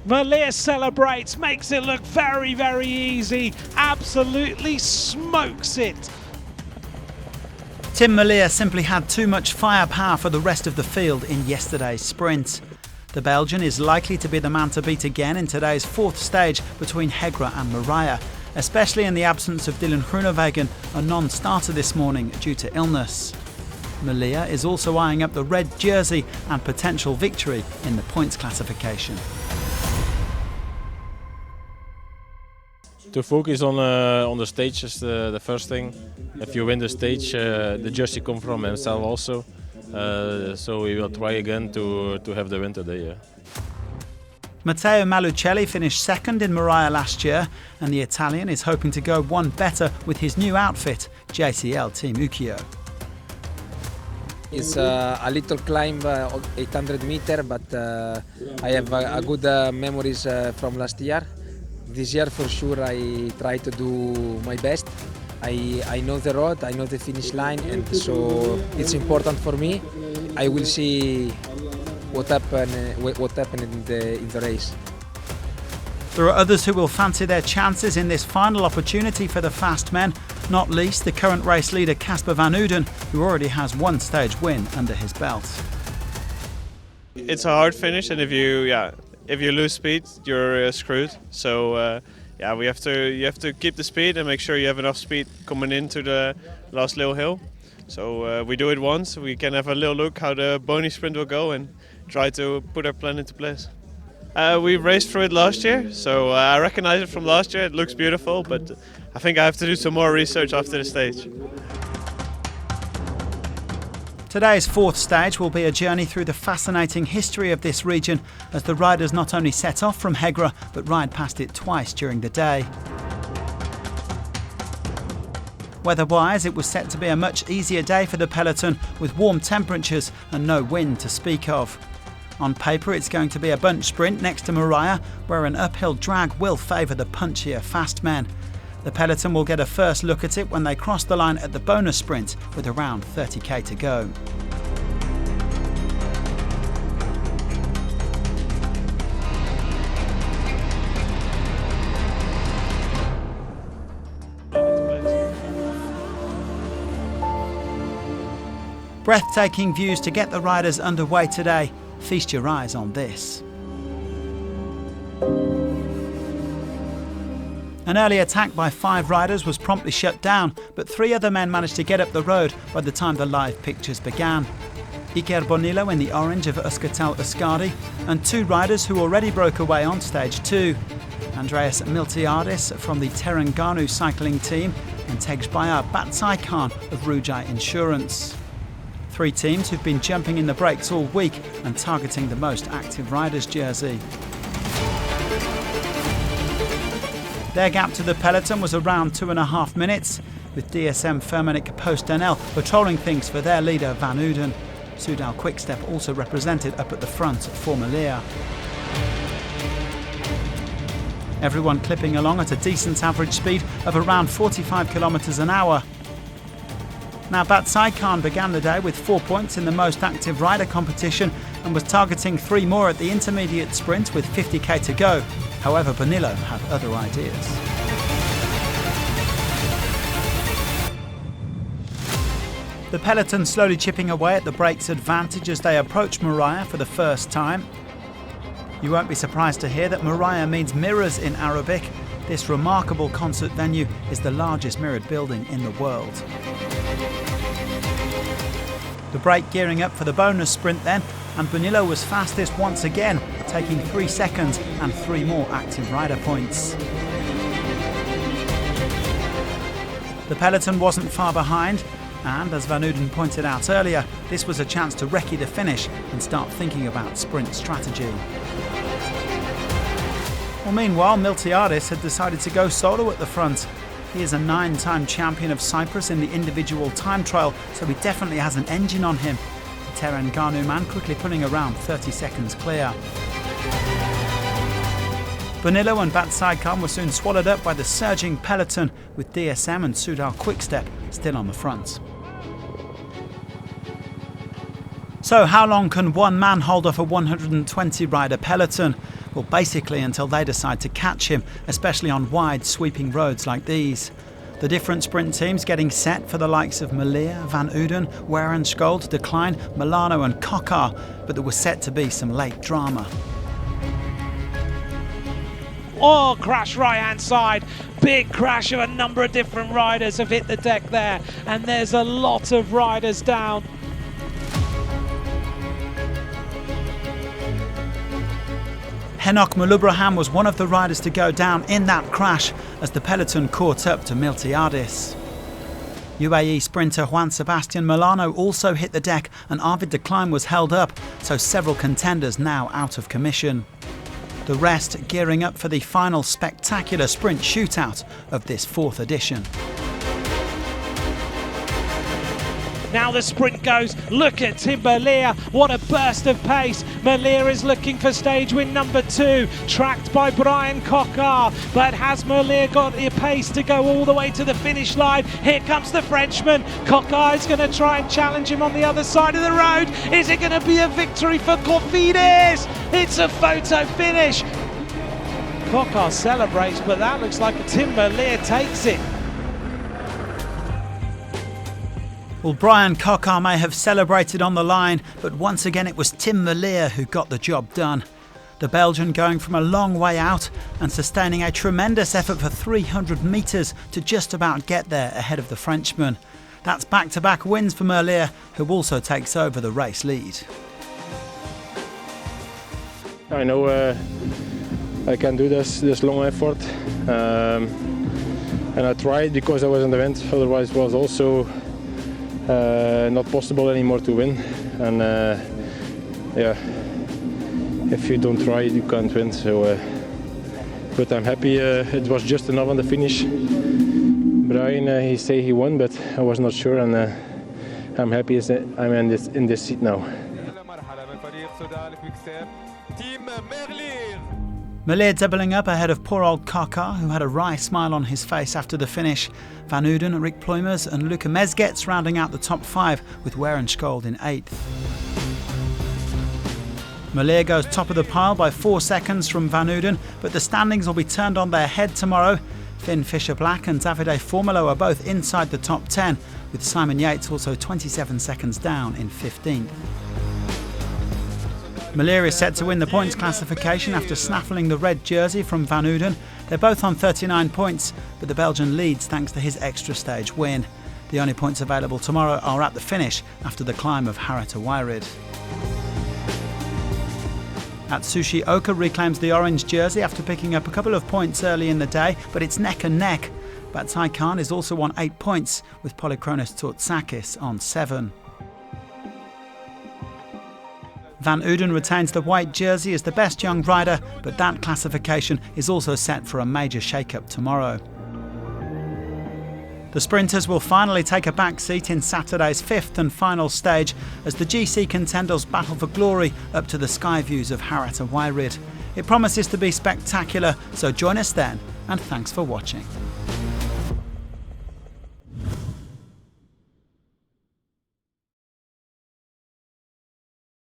Malia celebrates, makes it look very, very easy, absolutely smokes it. Tim Malia simply had too much firepower for the rest of the field in yesterday's sprint. The Belgian is likely to be the man to beat again in today's fourth stage between Hegra and Moria, especially in the absence of Dylan Groenewegen, a non-starter this morning due to illness. Malia is also eyeing up the red jersey and potential victory in the points classification. To focus on the stage is the first thing. If you win the stage, the jersey comes from himself also. So we will try again to have the win today. Yeah. Matteo Malucelli finished second in Moria last year, and the Italian is hoping to go one better with his new outfit, JCL Team Ukiyo. It's a little climb, 800 meters, but I have a good memories from last year. This year for sure I try to do my best. I know the road, I know the finish line, and so it's important for me. I will see what happened in the race. There are others who will fancy their chances in this final opportunity for the fast men, not least the current race leader Casper van Uden, who already has one stage win under his belt. It's a hard finish, and if you lose speed, you're screwed. So you have to keep the speed and make sure you have enough speed coming into the last little hill. So we do it once. We can have a little look how the bony sprint will go and try to put our plan into place. We raced through it last year, so I recognize it from last year. It looks beautiful, but I think I have to do some more research after the stage. Today's fourth stage will be a journey through the fascinating history of this region, as the riders not only set off from Hegra but ride past it twice during the day. Weather-wise, it was set to be a much easier day for the peloton, with warm temperatures and no wind to speak of. On paper, it's going to be a bunch sprint next to Moria, where an uphill drag will favour the punchier fast men. The peloton will get a first look at it when they cross the line at the bonus sprint, with around 30k to go. Breathtaking views to get the riders underway today. Feast your eyes on this. An early attack by 5 riders was promptly shut down, but 3 other men managed to get up the road by the time the live pictures began. Iker Bonillo in the orange of Euskaltel Euskadi, and 2 riders who already broke away on stage 2. Andreas Miltiadis from the Terengganu cycling team and Tegbaya Batsaikan of Rujai Insurance. 3 teams who've been jumping in the brakes all week and targeting the most active riders jersey. Their gap to the peloton was around 2.5 minutes, with DSM Firmenich Post-NL patrolling things for their leader Van Uden. Soudal Quickstep also represented up at the front for Malia. Everyone clipping along at a decent average speed of around 45 kilometres an hour. Now, Batsaikan began the day with 4 points in the most active rider competition and was targeting 3 more at the intermediate sprint with 50k to go. However, Bonillo had other ideas. The peloton slowly chipping away at the brakes advantage as they approach Moria for the first time. You won't be surprised to hear that Moria means mirrors in Arabic. This remarkable concert venue is the largest mirrored building in the world. The break gearing up for the bonus sprint then, and Bonillo was fastest once again, taking 3 seconds and 3 more active rider points. The peloton wasn't far behind, and as Van Uden pointed out earlier, this was a chance to recce the finish and start thinking about sprint strategy. Well, meanwhile, Miltiadis had decided to go solo at the front. He is a 9-time champion of Cyprus in the individual time trial, so he definitely has an engine on him. The Terengganu man quickly pulling around 30 seconds clear. Bonillo and Batsaikan were soon swallowed up by the surging peloton, with DSM and Soudal Quickstep still on the front. So how long can one man hold off a 120 rider peloton? Well, basically until they decide to catch him, especially on wide, sweeping roads like these. The different sprint teams getting set for the likes of Melier, Van Uden, Werenskjold, De Klein, Milano and Coquard, but there was set to be some late drama. Oh, crash right hand side. Big crash of a number of different riders have hit the deck there, and there's a lot of riders down. Henok Mulubraham was one of the riders to go down in that crash as the peloton caught up to Miltiadis. UAE sprinter Juan Sebastian Milano also hit the deck, and Arvid de Klein was held up, so several contenders now out of commission. The rest gearing up for the final spectacular sprint shootout of this 4th edition. Now the sprint goes. Look at Tim Melier. What a burst of pace. Melier is looking for stage win number 2, tracked by Brian Coquard. But has Melier got the pace to go all the way to the finish line? Here comes the Frenchman. Coquard is going to try and challenge him on the other side of the road. Is it going to be a victory for Cofidis? It's a photo finish. Coquard celebrates, but that looks like Tim Melier takes it. Well, Brian Coquard may have celebrated on the line, but once again it was Tim Melier who got the job done. The Belgian going from a long way out and sustaining a tremendous effort for 300 metres to just about get there ahead of the Frenchman. That's back-to-back wins for Melier, who also takes over the race lead. I know I can do this long effort, and I tried because I was in the wind. Otherwise, it was also not possible anymore to win. And yeah, if you don't try, you can't win. So, but I'm happy. It was just enough on the finish. Brian, he say he won, but I was not sure, and I'm happy as I'm in this seat now. Melier doubling up ahead of poor old Coquard, who had a wry smile on his face after the finish. Van Uden, Rick Pluimers and Luca Mezgets rounding out the top 5, with Werenskjold in 8th. Melier goes top of the pile by 4 seconds from Van Uden, but the standings will be turned on their head tomorrow. Finn Fisher-Black and Davide Formolo are both inside the top 10, with Simon Yates also 27 seconds down in 15th. Melier is set to win the points classification after snaffling the red jersey from Van Uden. They're both on 39 points, but the Belgian leads thanks to his extra stage win. The only points available tomorrow are at the finish after the climb of Harat Awairid. Atsushi Oka reclaims the orange jersey after picking up a couple of points early in the day, but it's neck and neck. Batsai Khan is also on 8 points, with Polychronis Tsourtsakis on 7. Van Uden retains the white jersey as the best young rider, but that classification is also set for a major shake-up tomorrow. The sprinters will finally take a back seat in Saturday's 5th and final stage as the GC contenders battle for glory up to the sky views of Harat Awairid. It promises to be spectacular, so join us then, and thanks for watching.